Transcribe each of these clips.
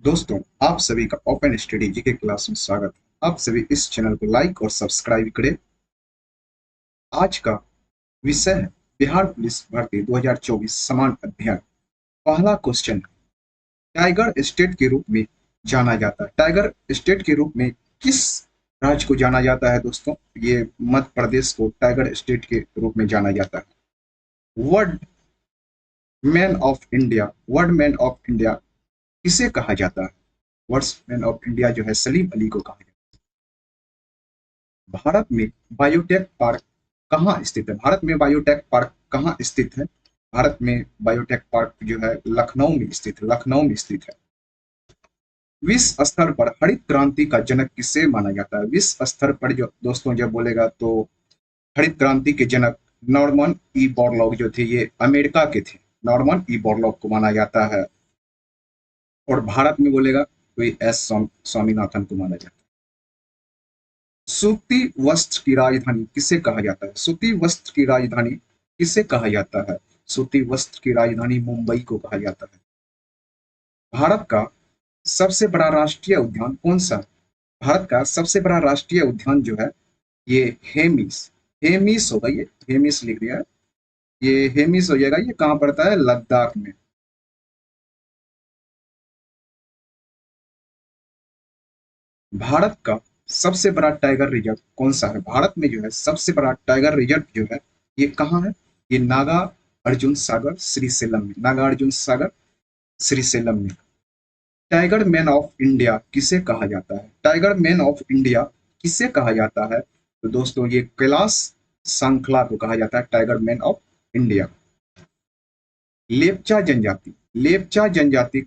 दोस्तों, आप सभी का ओपन स्टडी जीके क्लास में स्वागत है। आप सभी इस चैनल को लाइक और सब्सक्राइब करें। आज का विषय है बिहार पुलिस भर्ती 2024 समान अध्ययन। पहला क्वेश्चन, टाइगर स्टेट के रूप में जाना जाता है। टाइगर स्टेट के रूप में किस राज्य को जाना जाता है दोस्तों? ये मध्य प्रदेश को टाइगर स्टेट के रूप में जाना जाता है। World man of India, world man of India किसे कहा जाता है? वर्ल्ड मैन ऑफ इंडिया जो है सलीम अली को कहा जाता है। भारत में बायोटेक पार्क कहाँ स्थित है? भारत में बायोटेक पार्क कहाँ स्थित है? भारत में बायोटेक पार्क जो है लखनऊ में स्थित है। लखनऊ में स्थित है। विश्व स्तर पर हरित क्रांति का जनक किसे माना जाता है? विश्व स्तर पर जो दोस्तों जब बोलेगा तो हरित क्रांति के जनक नॉर्मन ई बोरलॉग जो थे, ये अमेरिका के थे। नॉर्मन ई बोरलॉग को माना जाता है। और भारत में बोलेगा तो ये स्वामीनाथन को माना जाता है। सूती वस्त्र की राजधानी किसे कहा जाता है? सूती वस्त्र की राजधानी किसे कहा जाता है? सूती वस्त्र की राजधानी मुंबई को कहा जाता है। भारत का सबसे बड़ा राष्ट्रीय उद्यान कौन सा? भारत का सबसे बड़ा राष्ट्रीय उद्यान जो है ये हेमिस, हेमिस होगा। ये हेमिस लिख दिया है, ये हेमिस हो जाएगा। ये कहाँ पड़ता है? लद्दाख में। भारत का सबसे बड़ा टाइगर रिजर्व कौन सा है? भारत में जो है सबसे बड़ा टाइगर रिजर्व जो है ये कहाँ है? ये नागा अर्जुन सागर श्रीशैलम में। नागा अर्जुन सागर श्रीशैलम में। टाइगर मैन ऑफ इंडिया किसे कहा जाता है? टाइगर मैन ऑफ इंडिया किसे कहा जाता है? तो दोस्तों ये कैलाश सांखला को कहा जाता है tiger man of India. Lepcha जनजाति, लेपचा जनजाति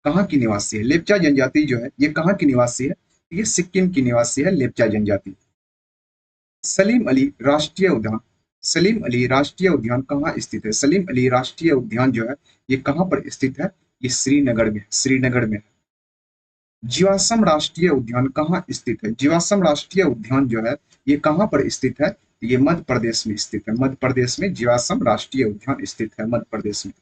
कहाँ की निवासी है? लेपचा जनजाति जो है ये कहाँ की निवासी है? ये सिक्किम की निवासी है लेपचा जनजाति। सलीम अली राष्ट्रीय उद्यान, सलीम अली राष्ट्रीय उद्यान कहाँ स्थित है? सलीम अली राष्ट्रीय उद्यान जो है ये कहाँ पर स्थित है? ये श्रीनगर में, श्रीनगर में है। जीवाश्म राष्ट्रीय उद्यान कहाँ स्थित है? जीवाश्म राष्ट्रीय उद्यान जो है ये कहाँ पर स्थित है? ये मध्य प्रदेश में स्थित है। मध्य प्रदेश में जीवाश्म राष्ट्रीय उद्यान स्थित है, मध्य प्रदेश में।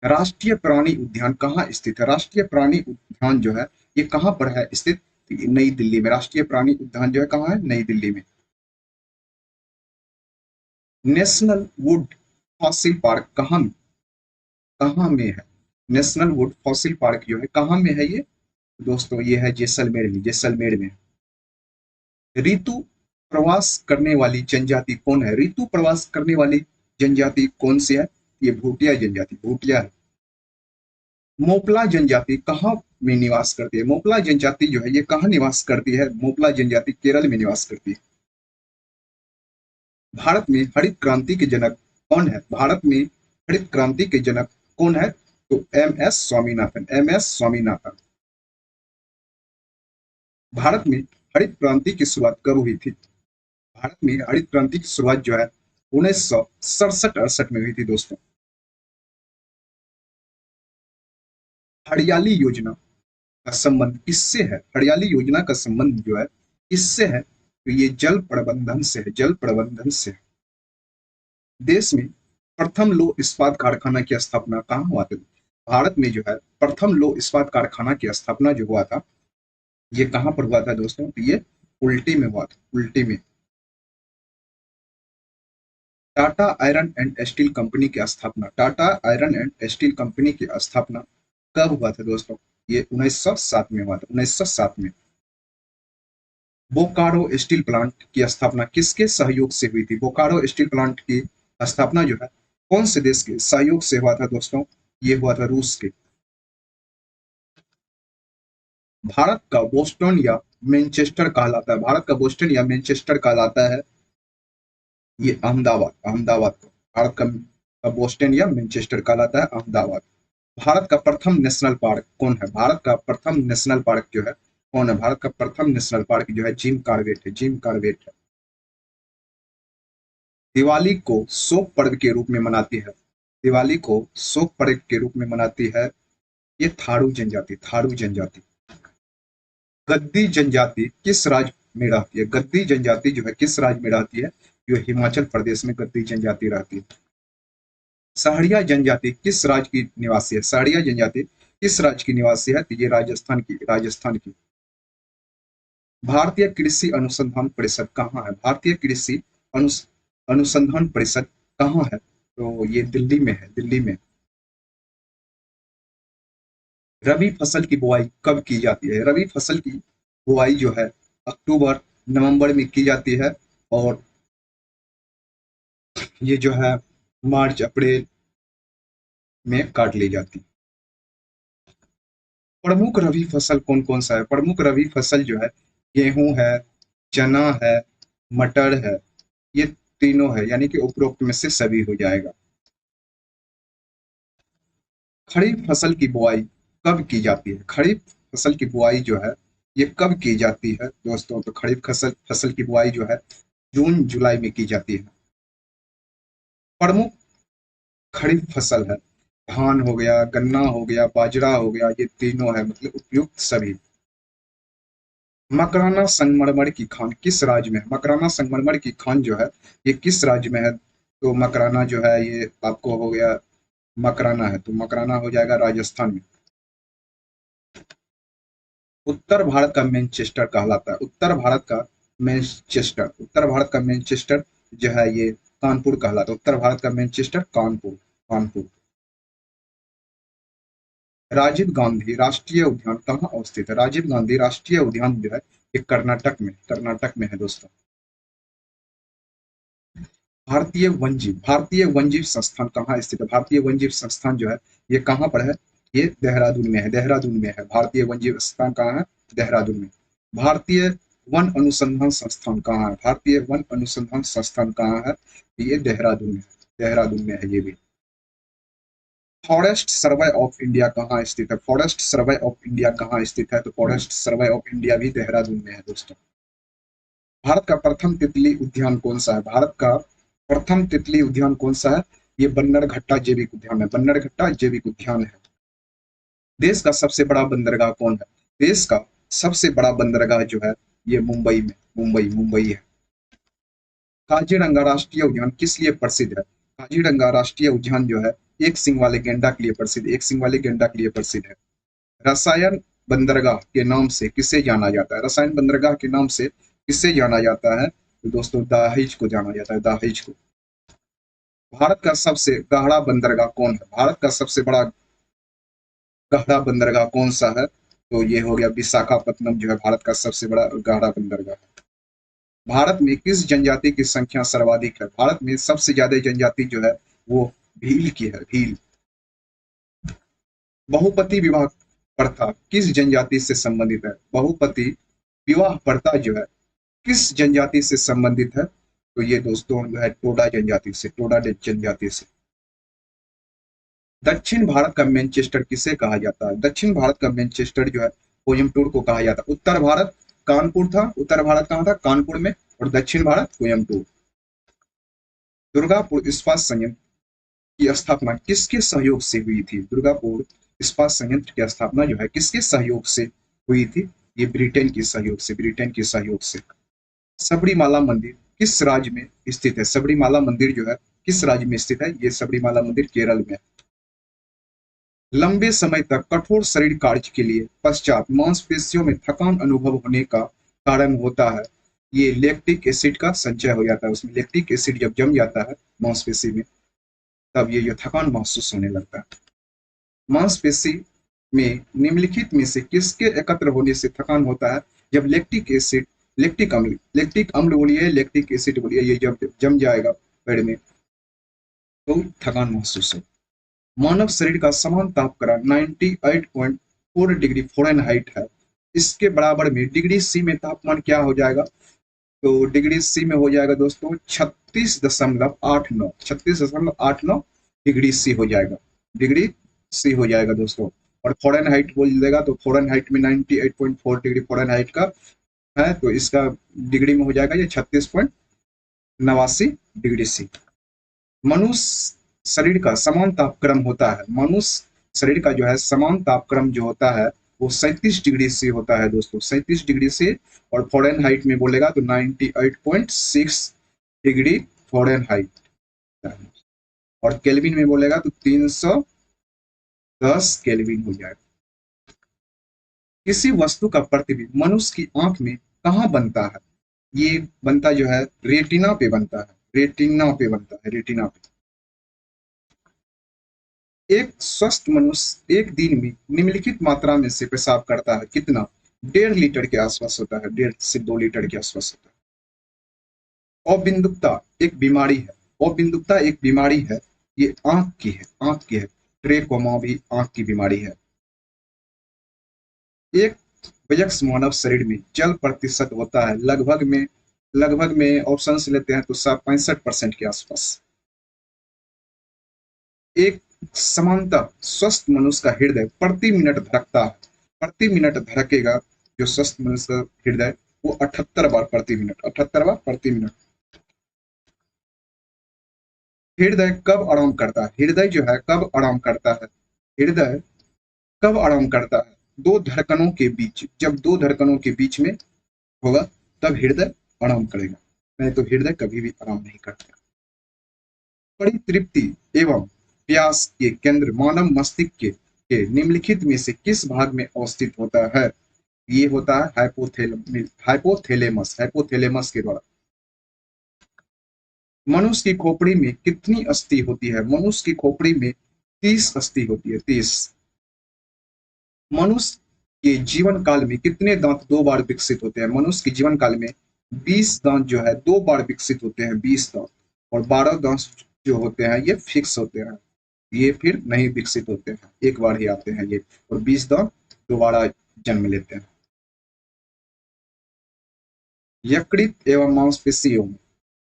राष्ट्रीय प्राणी उद्यान कहाँ स्थित है? राष्ट्रीय प्राणी उद्यान जो है ये कहाँ पर है स्थित? नई दिल्ली में। राष्ट्रीय प्राणी उद्यान जो है कहाँ है? नई दिल्ली में। नेशनल वुड फॉसिल पार्क कहाँ में है? नेशनल वुड फॉसिल पार्क जो है कहाँ में है ये? दोस्तों ये है जैसलमेर में, जैसलमेर में। ऋतु प्रवास करने वाली जनजाति कौन है? ऋतु प्रवास करने वाली जनजाति कौन सी है? ये भूटिया जनजाति, भूटिया है। मोपला जनजाति कहाँ में निवास करती है? मोपला जनजाति जो है ये कहाँ निवास करती है? मोपला जनजाति केरल में निवास करती है। भारत में हरित क्रांति के जनक कौन है? भारत में हरित क्रांति के जनक कौन है? तो M S Swaminathan, M S Swaminathan. भारत में हरित क्रांति की शुरुआत कब हुई थी? भारत में हरित क्रांति की शुरुआत जो है 1967-68 में हुई थी दोस्तों। हरियाली योजना का संबंध किससे है? हरियाली योजना का संबंध जो है किससे है? तो ये जल प्रबंधन से है, जल प्रबंधन से। देश में प्रथम लौह इस्पात कारखाना की स्थापना कहाँ हुआ था? भारत में जो है प्रथम लौह इस्पात कारखाना की स्थापना जो हुआ था ये कहाँ पर हुआ था दोस्तों? तो ये उल्टी में हुआ था, उल्टी में। Tata iron and steel company की स्थापना, Tata iron and steel company की स्थापना कब हुआ था दोस्तों? ये 1907 में हुआ था, 1907 में। बोकारो स्टील प्लांट की स्थापना किसके सहयोग से हुई थी? बोकारो स्टील प्लांट की स्थापना जो है कौन से देश के सहयोग से हुआ था दोस्तों? ये हुआ था रूस के। भारत का बोस्टन या मैनचेस्टर कहलाता है, भारत का बोस्टन या मैनचेस्टर कहलाता है ये अहमदाबाद, अहमदाबाद को भारत का बोस्टन या मैनचेस्टर कहलाता है अहमदाबाद। भारत का प्रथम नेशनल पार्क कौन है? भारत का प्रथम नेशनल पार्क जो है कौन है? भारत का प्रथम नेशनल पार्क जो है जिम कॉर्बेट है, जिम कॉर्बेट है। दिवाली को शोक पर्व के रूप में मनाती है, दिवाली को शोक पर्व के रूप में मनाती है ये थारू जनजाति, थारू जनजाति। गद्दी जनजाति किस राज्य में रहती है? गद्दी जनजाति जो है किस राज्य में रहती है? जो हिमाचल प्रदेश में गद्दी जनजाति रहती है। सहरिया जनजाति किस राज्य की निवासी है? सहरिया जनजाति किस राज्य की निवासी है? तो ये राजस्थान की। भारतीय कृषि अनुसंधान परिषद कहाँ है? भारतीय कृषि अनुस, अनुसंधान परिषद कहाँ है? तो ये दिल्ली में है, दिल्ली में। रबी फसल की बुआई कब की जाती है? रबी फसल की बुआई जो है अक्टूबर नवंबर में की जाती है, और ये जो है मार्च अप्रैल में काट ली जाती है। प्रमुख रबी फसल कौन कौन सा है? प्रमुख रबी फसल जो है गेहूं है, चना है, मटर है, ये तीनों है, यानी कि उपरोक्त में से सभी हो जाएगा। खरीफ फसल की बुआई कब की जाती है? खरीफ फसल की बुआई जो है ये कब की जाती है दोस्तों? तो खरीफ फसल फसल की बुआई जो है जून जुलाई में की जाती है। प्रमुख खरीफ फसल है, धान हो गया, गन्ना हो गया, बाजरा हो गया, ये तीनों है, मतलब उपयुक्त सभी। मकराना संगमरमर की खान किस राज्य में है? मकराना संगमरमर की खान जो है ये किस राज्य में है? तो मकराना जो है ये आपको हो गया, मकराना है तो मकराना हो जाएगा राजस्थान में। उत्तर भारत का मैनचेस्टर कहलाता है, उत्तर भारत का मैनचेस्टर जो है ये कानपुर कहलाता है। उत्तर भारत का मैनचेस्टर कानपुर, कानपुर। राजीव गांधी राष्ट्रीय उद्यान कहाँ अवस्थित है? राजीव गांधी राष्ट्रीय उद्यान जो है ये कर्नाटक में है दोस्तों। भारतीय वन्यजीव संस्थान कहाँ स्थित है? भारतीय वन्यजीव संस्थान जो है ये कहाँ पर है? ये देहरादून में है, देहरादून में है। भारतीय वन्यजीव संस्थान कहाँ है? देहरादून में। भारतीय वन अनुसंधान संस्थान कहाँ है? भारतीय वन अनुसंधान संस्थान कहाँ है? ये देहरादून में है, देहरादून में है ये भी। फॉरेस्ट सर्वे ऑफ इंडिया कहाँ स्थित है? फॉरेस्ट सर्वे ऑफ इंडिया कहाँ स्थित है? तो फॉरेस्ट सर्वे ऑफ इंडिया भी देहरादून में है दोस्तों। भारत का प्रथम तितली उद्यान कौन सा है? भारत का प्रथम तितली उद्यान कौन सा है? ये बन्नरघट्टा जैविक उद्यान है, बन्नरघट्टा जैविक उद्यान है। देश का सबसे बड़ा बंदरगाह कौन है? देश का सबसे बड़ा बंदरगाह जो है ये मुंबई है। काजीरंगा राष्ट्रीय उद्यान किस लिए प्रसिद्ध है? काजीरंगा राष्ट्रीय उद्यान जो है एक सिंग वाले गेंडा के लिए प्रसिद्ध, एक सिंग वाले गेंडा के लिए प्रसिद्ध है। रसायन बंदरगाह के नाम से किसे जाना जाता है? रसायन बंदरगाह के नाम से किसे जाना जाता है? तो दोस्तों दाहिज को जाना जाता है, दाहिज को। भारत का सबसे गहरा बंदरगाह कौन है? भारत का सबसे बड़ा गहरा बंदरगाह कौन सा है? तो ये हो गया विशाखापत्तनम जो है भारत का सबसे बड़ा गहरा बंदरगाह है। भारत में किस जनजाति की संख्या सर्वाधिक है? भारत में सबसे ज्यादा जनजाति जो है वो भील की है, भील। बहुपति विवाह प्रथा किस जनजाति से संबंधित है? बहुपति विवाह प्रथा जो है किस जनजाति से संबंधित है? तो ये दोस्तों जो है टोडा जनजाति से, टोडा जनजाति से। दक्षिण भारत का मैनचेस्टर किसे कहा जाता है? दक्षिण भारत का मैनचेस्टर जो है कोयम्बटूर को कहा जाता है। उत्तर भारत कानपुर था, उत्तर भारत कहाँ था? कानपुर में। और दक्षिण भारत कोयम्बटूर। दुर्गापुर इस्पात संयंत्र की स्थापना किसके सहयोग से हुई थी? दुर्गापुर इस्पात संयंत्र की स्थापना जो है किसके सहयोग से हुई थी? ये ब्रिटेन के सहयोग से, ब्रिटेन के सहयोग से। सबरीमाला मंदिर किस राज्य में स्थित है? सबरीमाला मंदिर जो है किस राज्य में स्थित है? ये सबरीमाला मंदिर केरल में है। लंबे समय तक कठोर शरीर कार्य के लिए पश्चात मांसपेशियों में थकान अनुभव होने का कारण होता है ये लैक्टिक एसिड का संचय हो जाता है। उसमें लैक्टिक एसिड जब जम जाता है मांसपेशी में तब ये जो थकान महसूस होने लगता है। मांसपेशी में निम्नलिखित में से किसके एकत्र होने से थकान होता है? जब लैक्टिक एसिड, लैक्टिक अम्ल बोलिए, लैक्टिक एसिड बोलिए, ये जब जम जाएगा पेड़ में तो थकान महसूस हो। मानव शरीर का समान तापक्रम 98.4 डिग्री फ़ारेनहाइट है। इसके बराबर में डिग्री सी में तापमान क्या हो जाएगा? तो डिग्री सी में हो जाएगा दोस्तों 36.89 डिग्री सी हो जाएगा, डिग्री सी हो जाएगा दोस्तों। और फ़ारेनहाइट बोल देगा तो फ़ारेनहाइट में 98.4 डिग्री फ़ारेनहाइट का है, तो इसका डिग्री में हो जाएगा ये 36.89 डिग्री सी। मनुष्य शरीर का समान तापक्रम होता है, मनुष्य शरीर का जो है समान तापक्रम जो होता है वो 37 डिग्री से होता है दोस्तों, 37 डिग्री से। और फ़ारेनहाइट में बोलेगा तो 98.6 डिग्री फ़ारेनहाइट। और केल्विन में बोलेगा तो 310 केल्विन हो जाएगा। किसी वस्तु का प्रतिबिंब मनुष्य की आंख में कहाँ बनता है? ये बनता जो है रेटिना पे बनता है, रेटिना पे बनता है, रेटिना पे। एक स्वस्थ मनुष्य एक दिन में निम्नलिखित मात्रा में से पेशाब करता है, कितना? 1.5 लीटर के आसपास होता है, 1.5 से 2 लीटर के आसपास होता है। अबिंदुकता एक बीमारी है, अबिंदुकता एक बीमारी है, ये आंख की है, आंख की है। ट्रेकोमा भी आंख की बीमारी है। एक वयस्क मानव शरीर में जल प्रतिशत होता है लगभग में ऑप्शन से लेते हैं तो 65% के आसपास। एक समानता स्वस्थ मनुष्य का हृदय प्रति मिनट धड़कता है, प्रति मिनट धड़केगा जो स्वस्थ मनुष्य का हृदय, वो 78 बार प्रति मिनट, 78 बार प्रति मिनट। हृदय कब आराम करता है? हृदय जो है कब आराम करता है? हृदय कब आराम करता है? दो धड़कनों के बीच, जब दो धड़कनों के बीच में होगा तब हृदय आराम करेगा, नहीं तो हृदय कभी भी आराम नहीं करता। परितृप्ति एवं प्यास के केंद्र मानव मस्तिष्क के निम्नलिखित में से किस भाग में अवस्थित होता है? ये होता है हाइपोथैलेमस, हाइपोथैलेमस के द्वारा। मनुष्य की खोपड़ी में कितनी अस्थि होती है? मनुष्य की खोपड़ी में 30 अस्थि होती है, 30। मनुष्य के जीवन काल में कितने दांत 2 बार विकसित होते हैं? मनुष्य के जीवन काल में 20 दांत जो है 2 बार विकसित होते हैं, 20 दांत। और 12 दांत जो होते हैं ये फिक्स होते हैं, ये फिर नहीं विकसित होते हैं, एक बार ही आते हैं ये। और 20 दांत दोबारा जन्म लेते हैं। यकृत एवं मांसपेशियों में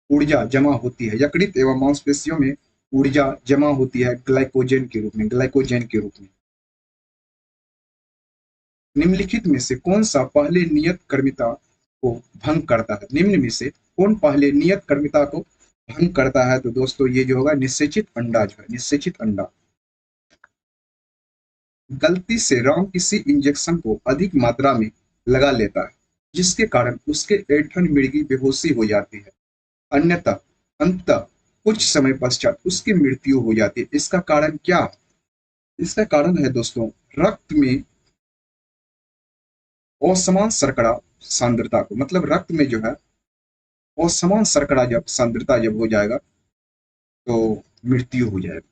ऊर्जा जमा होती है, यकृत एवं मांसपेशियों में ऊर्जा जमा होती है ग्लाइकोजन के रूप में, ग्लाइकोजन के रूप में। निम्नलिखित में से कौन सा पहले नियत कर्मिता को भंग करता है? निम्न में से कौन पहले नियत कर्मिता को भंग करता है? तो दोस्तों ये जो होगा निषेचित अंडा जो है, निषेचित अंडा। गलती से राम किसी इंजेक्शन को अधिक मात्रा में लगा लेता है जिसके कारण उसके ऐंठन मृगी बेहोशी हो जाती है, अन्यथा अंततः कुछ समय पश्चात उसकी मृत्यु हो जाती है। इसका कारण क्या है? इसका कारण है दोस्तों रक्त में असमान शर्करा सांद्रता को, मतलब रक्त में जो है असमान शर्करा जब सांद्रता जब हो जाएगा तो मृत्यु हो जाएगी।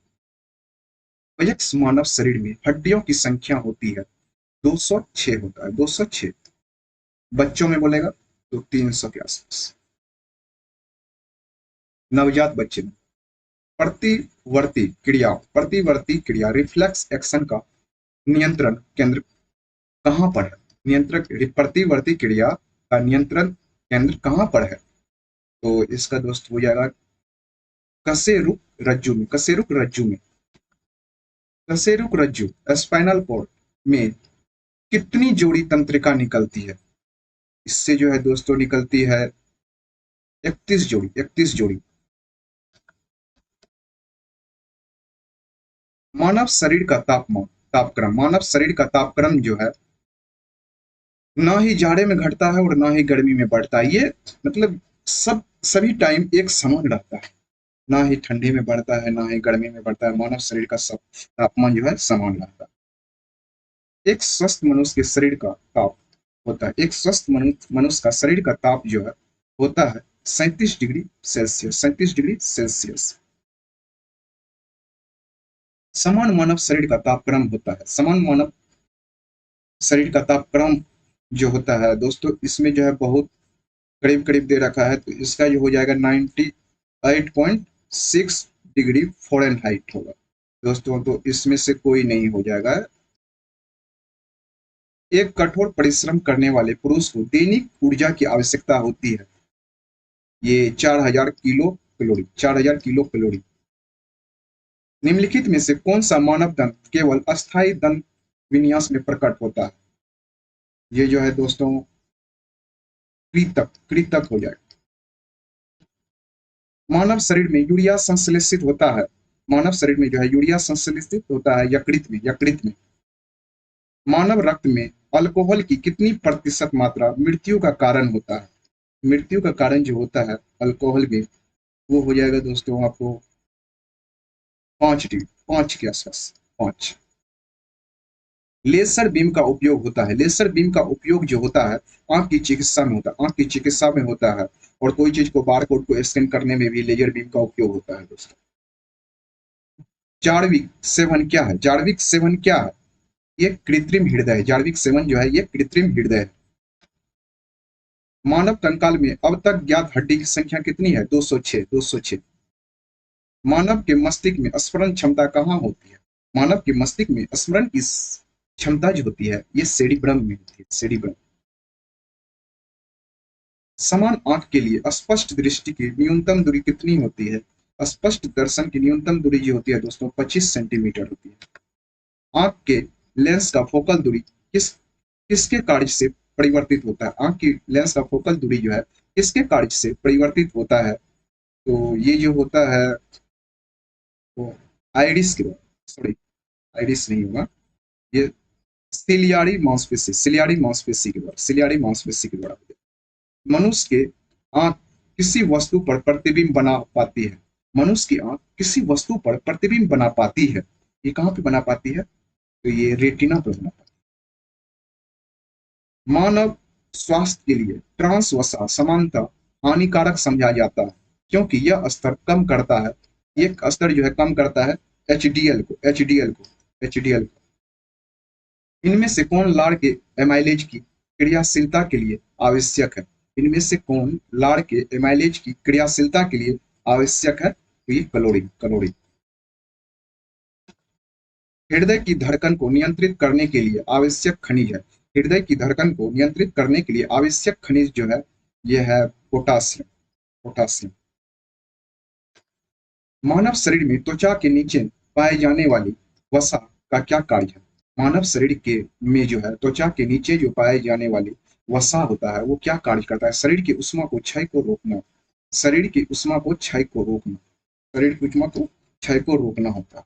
वयस्क मानव शरीर में हड्डियों की संख्या होती है 206 होता है, 206। बच्चों में बोलेगा तो 300 के आसपास। नवजात बच्चे में प्रतिवर्ती क्रिया रिफ्लेक्स एक्शन का नियंत्रण केंद्र कहाँ पर है? नियंत्रक प्रतिवर्ती क्रिया का नियंत्रण केंद्र कहाँ पर है? तो इसका दोस्त हो जाएगा कशेरुक रज्जु में, कशेरुक रज्जु में। कशेरुक रज्जु स्पाइनल कॉर्ड में कितनी जोड़ी तंत्रिका निकलती है? इससे जो है दोस्तों निकलती है 31 जोड़ी, 31 जोड़ी। मानव शरीर का तापमान, तापक्रम, मानव शरीर का तापक्रम जो है ना ही जाड़े में घटता है और ना ही गर्मी में बढ़ता है, ये मतलब सभी टाइम एक समान रहता है, ना ही ठंडी में बढ़ता है ना ही गर्मी में बढ़ता है। मानव शरीर का सब तापमान जो है समान रहता है। एक स्वस्थ मनुष्य के शरीर का ताप होता है, एक स्वस्थ मनुष्य का शरीर का ताप जो है होता है 37 डिग्री सेल्सियस, 37 डिग्री सेल्सियस। समान मानव शरीर का तापक्रम होता है, समान मानव शरीर का तापक्रम जो होता है दोस्तों इसमें जो है बहुत करीब करीब दे रखा है, तो इसका जो हो जाएगा 98.6 डिग्री फ़ारेनहाइट होगा दोस्तों, तो इसमें से कोई नहीं हो जाएगा। एक कठोर परिश्रम करने वाले पुरुष को दैनिक ऊर्जा की आवश्यकता होती है, ये 4000 किलो कैलोरी, 4000 किलो कैलोरी। निम्नलिखित में से कौन सा मानव दंत केवल अस्थायी दंत विन्यास में प्रकट होता है? ये जो है दोस्तों कृतक, कृतक हो जाएगा। मानव शरीर में यूरिया संश्लेषित होता है, मानव शरीर में जो है यूरिया संश्लेषित होता है यकृत में, यकृत में। मानव रक्त में अल्कोहल की कितनी प्रतिशत मात्रा मृत्यु का कारण होता है? मृत्यु का कारण जो होता है अल्कोहल में वो हो जाएगा दोस्तों आपको 5 डिग्री, 5 के आसपास, 5। लेजर बीम का उपयोग होता है, लेजर बीम का उपयोग जो होता है आंख की चिकित्सा में होता है, आंख की चिकित्सा में होता है। और कोई चीज को बारकोड को स्कैन करने में भी लेजर बीम का उपयोग होता है दोस्तों। जार्विक 7 क्या है? जार्विक 7 क्या है? ये कृत्रिम हृदय है। जार्विक 7 जो है ये कृत्रिम हृदय है। मानव कंकाल में अब तक ज्ञात हड्डी की संख्या कितनी है? 206, 206। मानव के मस्तिष्क में स्मरण क्षमता कहाँ होती है? मानव के मस्तिष्क में स्मरण की क्षमता जो होती है ये सेरिब्रम में होती है, सेरिब्रम। समान आंख के लिए स्पष्ट दृष्टि की न्यूनतम दूरी कितनी होती है? स्पष्ट दर्शन की न्यूनतम दूरी जो होती है दोस्तों 25 सेंटीमीटर होती है। आंख के लेंस का फोकल दूरी किसके कार्य से परिवर्तित होता है? आंख की लेंस का फोकल दूरी जो है किसके कार्य से परिवर्तित होता है? तो ये जो होता है वो आइरिस के द्वारा, सॉरी आइरिस नहीं होगा, ये सिलियारी मांसपेशी, सिलियारी मांसपेशी के द्वारा, सिलियारी मांसपेशी के द्वारा। मनुष्य के आंख किसी वस्तु पर प्रतिबिंब बना पाती है? मनुष्य की आंख किसी वस्तु पर प्रतिबिंब बना पाती है? ये कहाँ पे बना पाती है? तो ये रेटिना पर बना पाती है। मानव स्वास्थ्य के लिए ट्रांस वसा समानता हानिकारक समझा जाता है क्योंकि यह स्तर कम करता है, ये स्तर जो है कम करता है एचडीएल को, एचडीएल को, एचडीएल को। इनमें से कौन लार के एमाइलेज की क्रियाशीलता के लिए आवश्यक है? इनमें से कौन लार के एमाइलेज की क्रियाशीलता के लिए आवश्यक है? तो ये क्लोरीन, क्लोरीन। हृदय की धड़कन को नियंत्रित करने के लिए आवश्यक खनिज है। हृदय की धड़कन को नियंत्रित करने के लिए आवश्यक खनिज जो है यह है पोटासियम, पोटासियम। मानव शरीर में त्वचा के नीचे पाए जाने वाली वसा का क्या कार्य है? मानव शरीर के में जो है त्वचा के नीचे जो पाए जाने वाली वसा होता है वो क्या कार्य करता है? शरीर की उष्मा को क्षय को रोकना, शरीर की उष्मा को क्षय को रोकना, शरीर की उष्मा को क्षय को रोकना होता है।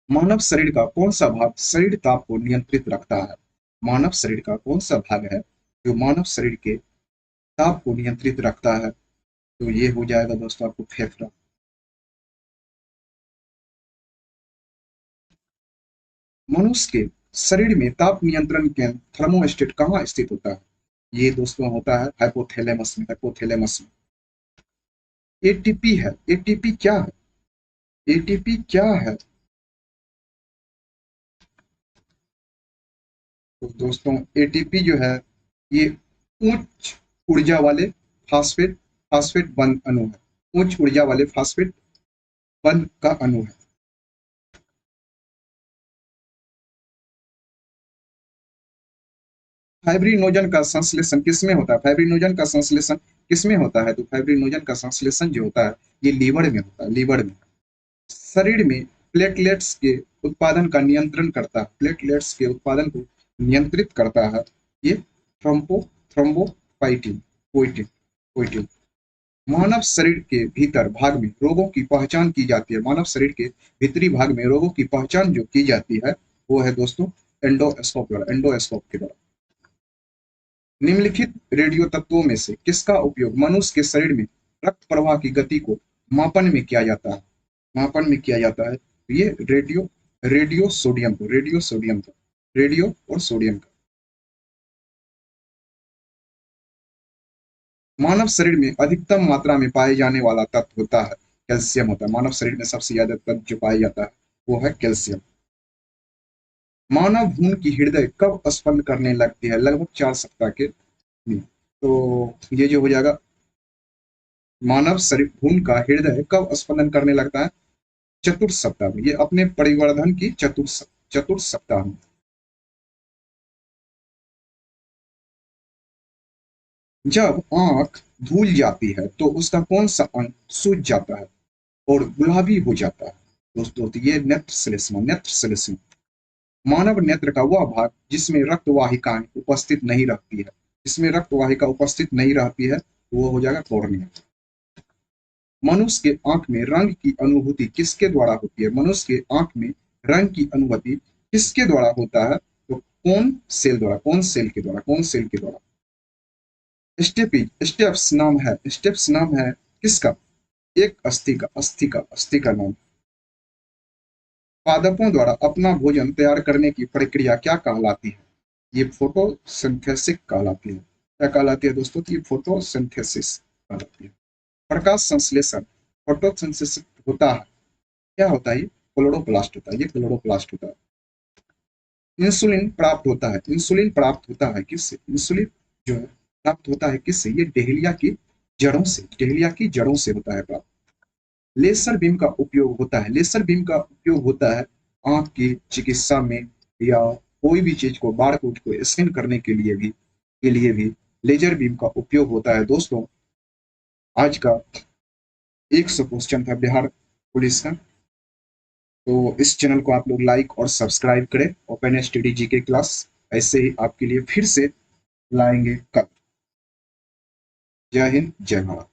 मानव शरीर का कौन सा भाग शरीर ताप को नियंत्रित रखता है? मानव शरीर का कौन सा भाग है जो मानव शरीर के ताप को नियंत्रित रखता है? तो ये हो जाएगा दोस्तों आपको फेफड़ा। मनुष्य के शरीर में ताप नियंत्रण केंद्र थर्मोस्टेट कहाँ स्थित होता है? ये दोस्तों होता है हाइपोथैलेमस में, हाइपोथैलेमस में। एटीपी है, एटीपी क्या है? एटीपी क्या है? तो दोस्तों एटीपी जो है ये उच्च ऊर्जा वाले फास्फेट, फास्फेट बंध अणु है, उच्च ऊर्जा वाले फास्फेट बंध का अणु है। फाइब्रिनोजन का संश्लेषण किसमें होता है? फाइब्रिनोजन का संश्लेषण किसमें होता है? तो फाइब्रिनोजन का संश्लेषण जो होता है ये लीवर में होता है, लीवर में। शरीर में प्लेटलेट्स के उत्पादन का नियंत्रण करता है, प्लेटलेट्स के उत्पादन को नियंत्रित करता है ये थ्रोम्बोपाइटिन, पोइटिन, पोइटिन। मानव शरीर के भीतर भाग में रोगों की पहचान की जाती है, मानव शरीर के भीतरी भाग में रोगों की पहचान जो की जाती है वो है दोस्तों एंडोस्कोप द्वारा, एंडोस्कोप के द्वारा। निम्नलिखित रेडियो तत्वों में से किसका उपयोग मनुष्य के शरीर में रक्त प्रवाह की गति को मापन में किया जाता है? मापन में किया जाता है तो ये रेडियो, रेडियो सोडियम को, रेडियो सोडियम का, रेडियो और सोडियम का। मानव शरीर में अधिकतम मात्रा में पाए जाने वाला तत्व होता है कैल्शियम होता है। मानव शरीर में सबसे ज्यादा तत्व जो पाया जाता है वो है कैल्शियम। मानव भ्रूण की हृदय कब स्पंद करने लगती है? लगभग 4 सप्ताह के लिए। तो ये जो हो जाएगा मानव शरीर भ्रूण का हृदय कब स्पंदन करने लगता है? चतुर्थ सप्ताह में, ये अपने परिवर्धन की चतुर्थ सप्ताह में। जब आंख धुल जाती है तो उसका कौन सा अंग सूज जाता है और गुलाबी हो जाता है? दोस्तों तो ये नेत्र श्लेष्मा, नेत्र श्लेष्मा। मानव नेत्र का वह भाग जिसमें रक्त वाहिकाएं उपस्थित नहीं रहती है, जिसमें रक्त वाहिका उपस्थित नहीं रहती है वो हो जाएगा कॉर्निया। मनुष्य के आंख में रंग की अनुभूति किसके द्वारा होती है? मनुष्य के आंख में रंग की अनुभूति किसके द्वारा होता है? तो कौन सेल द्वारा, कौन सेल के द्वारा, कौन सेल के द्वारा? स्टेपी, स्टेप्स नाम है, स्टेप्स नाम है किसका? एक अस्थि का, अस्थि का, अस्थि का नाम। पादपों द्वारा अपना भोजन तैयार करने की प्रक्रिया क्या कहलाती है? ये फोटोसिंथेसिस कहलाती है। क्या कहलाती है दोस्तों? तो ये फोटोसिंथेसिस कहलाती है। प्रकाश संश्लेषण फोटोसिंथेसिस होता है। क्या होता है? ये क्लोरोप्लास्ट होता है। ये क्लोरोप्लास्ट होता है। इंसुलिन प्राप्त होता है। इंसुलिन प्राप्त होता है किससे? इंसुलिन जो है प्राप्त होता है किससे? ये डहेलिया की जड़ों से। डहेलिया की जड़ों से होता है प्राप्त। लेजर बीम का उपयोग होता है। लेजर बीम का उपयोग होता है आंख की चिकित्सा में, या कोई भी चीज को बारकोड को स्कैन करने के लिए भी लेजर बीम का उपयोग होता है। दोस्तों, आज का 100 क्वेश्चन था बिहार पुलिस का। तो इस चैनल को आप लोग लाइक और सब्सक्राइब करें। ओपन स्टडी जी के क्लास ऐसे ही आपके लिए फिर से लाएंगे कल। जय हिंद, जय भारत।